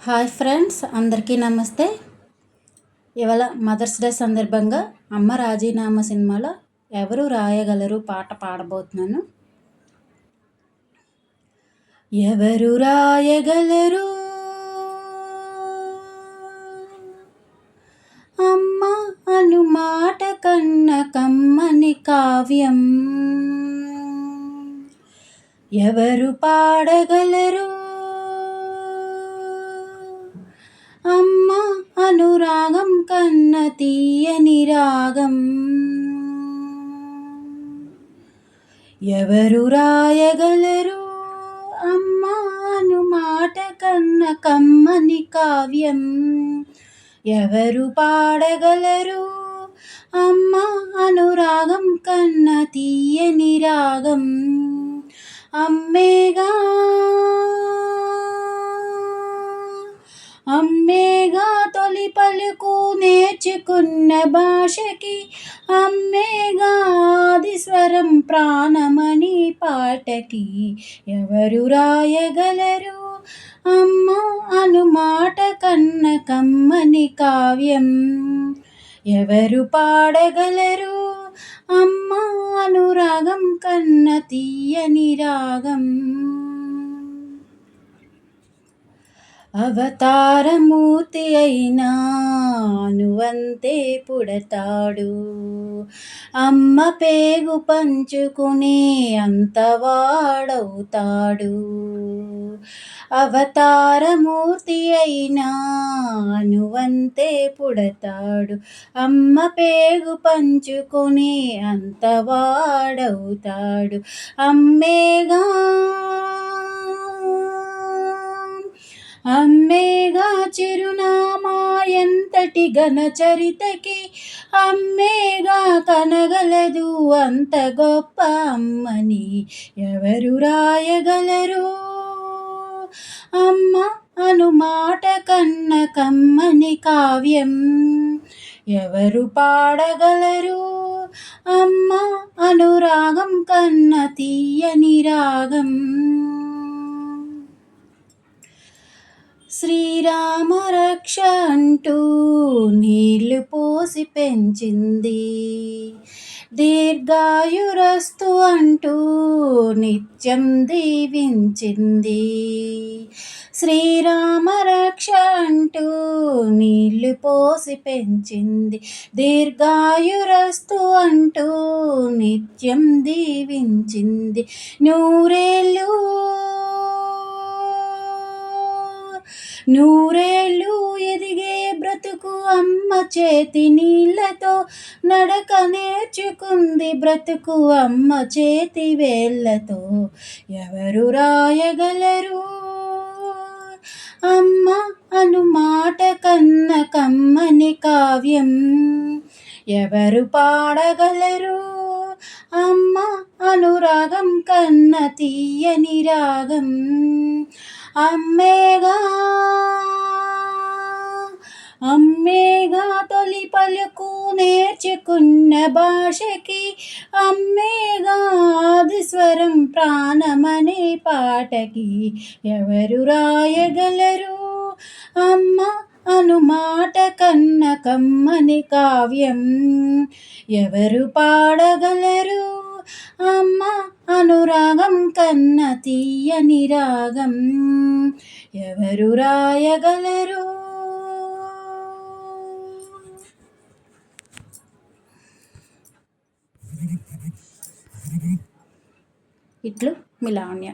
Hi friends, అందరికీ నమస్తే. ఇవాళ మదర్స్ డే సందర్భంగా అమ్మ రాజీనామా సినిమాలో ఎవరు రాయగలరు పాట పాడబోతున్నాను. ఎవరు రాయగలరు అమ్మ అను మాట కన్న కమ్మని కావ్యం, ఎవరు పాడగలరు అమ్మ అనురాగం కన్న తీయని రాగం, ఎవరు రాయగలరు అమ్మ అను మాట కన్న కమ్మని కావ్యం, ఎవరు పాడగలరు అమ్మ అనురాగం కన్న తీయని రాగం. అమ్మేగా తొలి పలుకు నేర్చుకున్న భాషకి, అమ్మేగా ఆది స్వరం ప్రాణమణి పాటకి, ఎవరు రాయగలరు అమ్మ అను మాట కన్న కమ్మని కావ్యం, ఎవరు పాడగలరు అమ్మ అనురాగం కన్న తీయని రాగం. అవతారమూర్తి అయినా నువ్వంతే పుడతాడు, అమ్మ పేగు పంచుకునే అంతవాడవుతాడు. అవతారమూర్తి అయినా నువ్వంతే పుడతాడు, అమ్మ పేగు పంచుకునే అంతవాడవుతాడు. అమ్మేగా చిరునామా ఎంతటి ఘన చరితకి, అమ్మేగా కనగలదు అంత గొప్ప అమ్మని, ఎవరు రాయగలరు అమ్మ అను మాట కన్న కమ్మని కావ్యం, ఎవరు పాడగలరు అమ్మ అనురాగం కన్న తీయని రాగం. శ్రీరామ రక్ష అంటూ నీళ్లు పోసి పెంచింది, దీర్ఘాయురస్తు అంటూ నిత్యం దీవించింది. శ్రీరామ రక్ష అంటూ నీళ్లు పోసి పెంచింది, దీర్ఘాయురస్తు అంటూ నిత్యం దీవించింది. నూరేళ్ళు ఎదిగే బ్రతుకు అమ్మ చేతి నీళ్ళతో, నడక నేర్చుకుంది బ్రతుకు అమ్మ చేతి వేళ్ళతో, ఎవరు రాయగలరు అమ్మ అను మాట కన్న కమ్మని కావ్యం, ఎవరు పాడగలరు అమ్మ అనురాగం కన్న తీయని రాగం. అమ్మేగా తొలి పలుకు నేర్చుకున్న భాషకి, అమ్మేగా ఆది స్వరం ప్రాణమనే పాటకి, ఎవరు రాయగలరు అమ్మ అను మాట కన్న కమ్మని కావ్యం, ఎవరు పాడగలరు అమ్మ అనురాగం కన్న తీయని రాగం, ఎవరు రాయగలరు. ఇట్లు మీ లావణ్య.